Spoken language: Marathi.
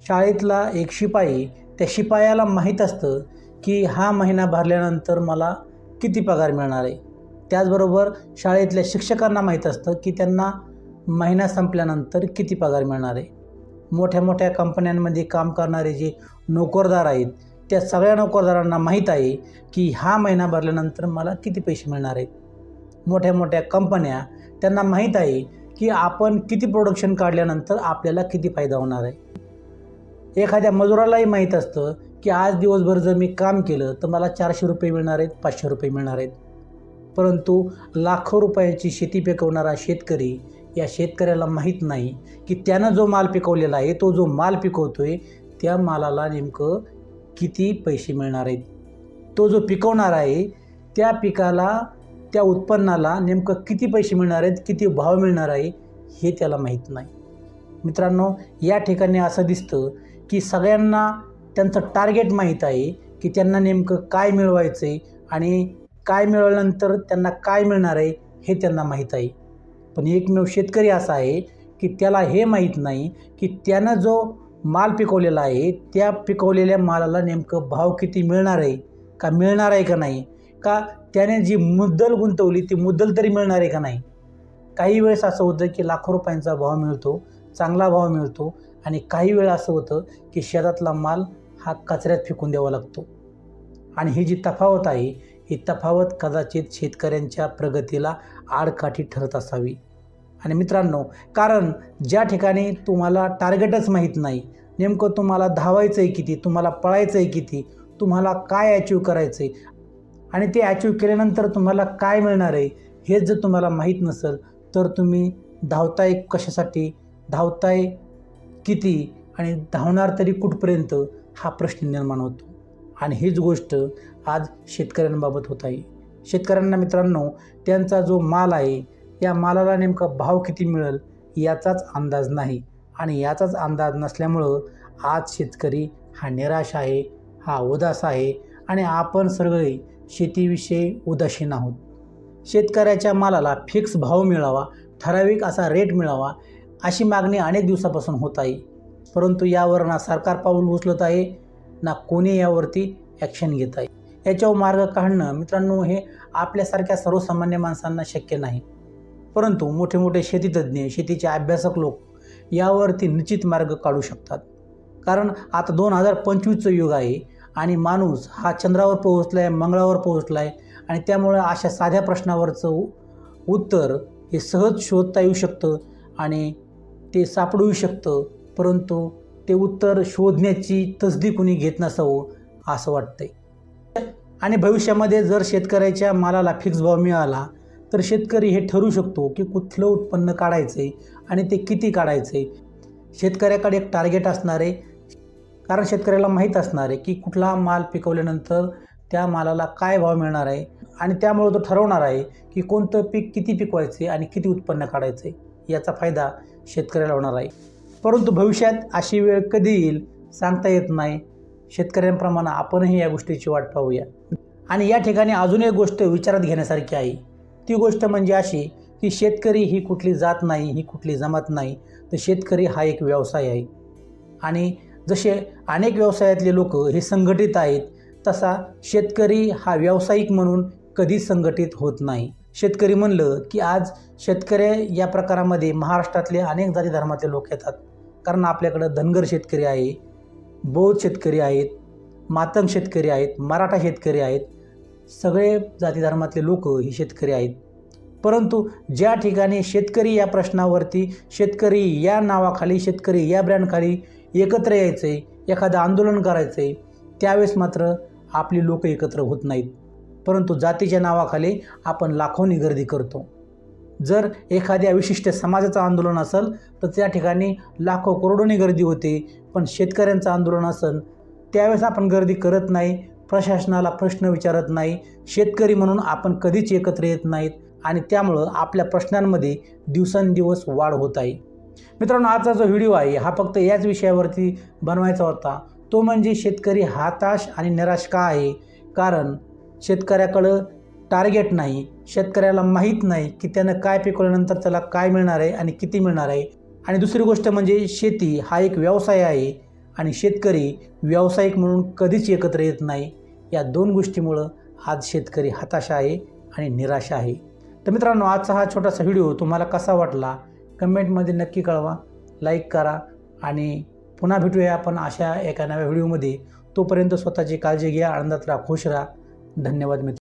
शाळेतला एक शिपाई त्या शिपायाला माहीत असतं की हा महिना भरल्यानंतर मला किती पगार मिळणार आहे। त्याचबरोबर शाळेतल्या शिक्षकांना माहीत असतं की त्यांना महिना संपल्यानंतर किती पगार मिळणार आहे। मोठ्या मोठ्या कंपन्यांमध्ये काम करणारे जे नोकरदार आहेत त्या सगळ्या नोकरदारांना माहीत आहे की हा महिना भरल्यानंतर मला किती पैसे मिळणार आहेत। मोठ्या मोठ्या कंपन्या त्यांना माहीत आहे की आपण किती प्रोडक्शन काढल्यानंतर आपल्याला किती फायदा होणार आहे। एखाद्या मजुरालाही माहीत असतं की आज दिवसभर जर मी काम केलं तर मला 400 रुपये मिळणार आहेत, 500 रुपये मिळणार आहेत। परंतु लाखो रुपयाची शेती पिकवणारा शेतकरी, या शेतकऱ्याला माहीत नाही की त्यानं जो माल पिकवलेला आहे, तो जो माल पिकवतोय त्या मालाला नेमकं किती पैसे मिळणार आहेत। तो जो पिकवणार आहे त्या पिकाला, त्या उत्पन्नाला नेमकं किती पैसे मिळणार आहेत, किती भाव मिळणार आहे हे त्याला माहीत नाही। मित्रांनो, या ठिकाणी असं दिसतं की सगळ्यांना त्यांचं टार्गेट माहीत आहे की त्यांना नेमकं काय मिळवायचं आहे आणि काय मिळवल्यानंतर त्यांना काय मिळणार आहे हे त्यांना माहीत आहे। पण एकमेव शेतकरी असा आहे की त्याला हे माहीत नाही की त्यानं जो माल पिकवलेला आहे त्या पिकवलेल्या मालाला नेमकं भाव किती मिळणार आहे का नाही, का त्याने जी मुद्दल गुंतवली ती मुद्दल तरी मिळणार आहे का नाही। काही वेळेस असं होतं की लाखो रुपयांचा भाव मिळतो, चांगला भाव मिळतो, आणि काही वेळा असं होतं की शेतातला माल हा कचऱ्यात फेकून द्यावा लागतो। आणि ही जी तफावत आहे ही तफावत कदाचित शेतकऱ्यांच्या प्रगतीला आडकाठी ठरत असावी। आणि मित्रांनो, कारण ज्या ठिकाणी तुम्हाला टार्गेटच माहीत नाही, नेमकं तुम्हाला धावायचं आहे किती, तुम्हाला पळायचं आहे किती, तुम्हाला काय अचीव करायचं आहे आणि ते अचीव केल्यानंतर तुम्हाला काय मिळणार आहे हेच जर तुम्हाला माहीत नसेल तर तुम्ही धावताय कशासाठी, धावताय किती आणि धावणार तरी कुठपर्यंत हा प्रश्न निर्माण होतो। आणि हीच गोष्ट आज शेतकऱ्यांबाबत होत आहे। शेतकऱ्यांना मित्रांनो, त्यांचा जो माल आहे या मालाला नेमका भाव किती मिळेल याचाच अंदाज नाही, आणि याचाच अंदाज नसल्यामुळं आज शेतकरी हा निराश आहे, हा उदास आहे, आणि आपण सगळे शेतीविषयी उदासीन आहोत। शेतकऱ्याच्या मालाला फिक्स भाव मिळावा, ठराविक असा रेट मिळावा अशी मागणी अनेक दिवसापासून होत आहे, परंतु यावर ना सरकार पाऊल उचलत आहे ना कोणी यावरती ॲक्शन घेत आहे। याच्यावर मार्ग काढणं मित्रांनो हे आपल्यासारख्या सर्वसामान्य माणसांना शक्य नाही, परंतु मोठे मोठे शेतीतज्ञ, शेतीचे अभ्यासक लोक यावरती निश्चित मार्ग काढू शकतात। कारण आता 2025चं युग आहे आणि माणूस हा चंद्रावर पोहोचला आहे, मंगळावर पोहोचला आहे, आणि त्यामुळे अशा साध्या प्रश्नावरचं उत्तर हे सहज शोधता येऊ शकतं आणि ते सापडू शकतं, परंतु ते उत्तर शोधण्याची तसदी कुणी घेत नसावं असं वाटतंय। आणि भविष्यामध्ये जर शेतकऱ्याच्या मालाला फिक्स भाव मिळाला तर शेतकरी हे ठरवू शकतो की कुठलं उत्पन्न काढायचं आहे आणि ते किती काढायचं आहे। शेतकऱ्याकडे एक टार्गेट असणार आहे, कारण शेतकऱ्याला माहीत असणार आहे की कुठला माल पिकवल्यानंतर त्या मालाला काय भाव मिळणार आहे, आणि त्यामुळे तो ठरवणार आहे की कोणतं पीक किती पिकवायचे आणि किती उत्पन्न काढायचे, याचा फायदा शेतकऱ्याला होणार आहे। परंतु भविष्यात अशी वेळ कधी येईल सांगता येत नाही। शेतकऱ्यांप्रमाणे आपणही या गोष्टीची वाट पाहूया। आणि या ठिकाणी अजून एक गोष्ट विचारात घेण्यासारखी आहे, ती गोष्ट म्हणजे अशी की शेतकरी ही कुठली जात नाही, ही कुठली जमात नाही, तर शेतकरी हा एक व्यवसाय आहे। आणि जसे अनेक व्यवसायातले लोक हे संघटित आहेत, तसा शेतकरी हा व्यावसायिक म्हणून कधीच संघटित होत नाही। शेतकरी म्हणलं की आज शेतकरी या प्रकारामध्ये महाराष्ट्रातले अनेक जाती धर्मातले लोक येतात, कारण आपल्याकडं धनगर शेतकरी आहे, बौद्ध शेतकरी आहेत, मातंग शेतकरी आहेत, मराठा शेतकरी आहेत, सगळे जाती धर्मातले लोक ही शेतकरी आहेत। परंतु ज्या ठिकाणी शेतकरी या प्रश्नावरती, शेतकरी या नावाखाली, शेतकरी या ब्रँडखाली एकत्र यायचं आहे, एखादं आंदोलन करायचं आहे, त्यावेळेस मात्र आपली लोक एकत्र होत नाहीत, परंतु जातीच्या नावाखाली आपण लाखोंनी गर्दी करतो। जर एखाद्या विशिष्ट समाजाचं आंदोलन असेल तर त्या ठिकाणी लाखो करोडोनी गर्दी होते, पण शेतकऱ्यांचं आंदोलन असेल त्यावेळेस आपण गर्दी करत नाही, प्रशासनाला प्रश्न विचारत नाही, शेतकरी म्हणून आपण कधीच एकत्र येत नाहीत, आणि त्यामुळं आपल्या प्रश्नांमध्ये दिवसेंदिवस वाढ होत आहे। मित्रांनो, आजचा जो व्हिडिओ आहे हा फक्त याच विषयावरती बनवायचा होता, तो म्हणजे शेतकरी हताश आणि निराश का आहे। कारण शेतकऱ्याकडं टार्गेट नाही, शेतकऱ्याला माहीत नाही की त्यानं काय पिकवल्यानंतर त्याला काय मिळणार आहे आणि किती मिळणार आहे। आणि दुसरी गोष्ट म्हणजे शेती हा एक व्यवसाय आहे आणि शेतकरी व्यावसायिक म्हणून कधीच एकत्र येत नाही. या दोन गोष्टीमुळं आज शेतकरी हताश आहे आणि निराश आहे. तर मित्रांनो, आजचा हा छोटासा व्हिडिओ तुम्हाला कसा वाटला कमेंटमध्ये नक्की कळवा, लाईक करा आणि पुन्हा भेटूया आपण अशा एका नव्या व्हिडिओमध्ये. तोपर्यंत स्वतःची काळजी घ्या, आनंदात राहा, खुश राहा. धन्यवाद मित्र.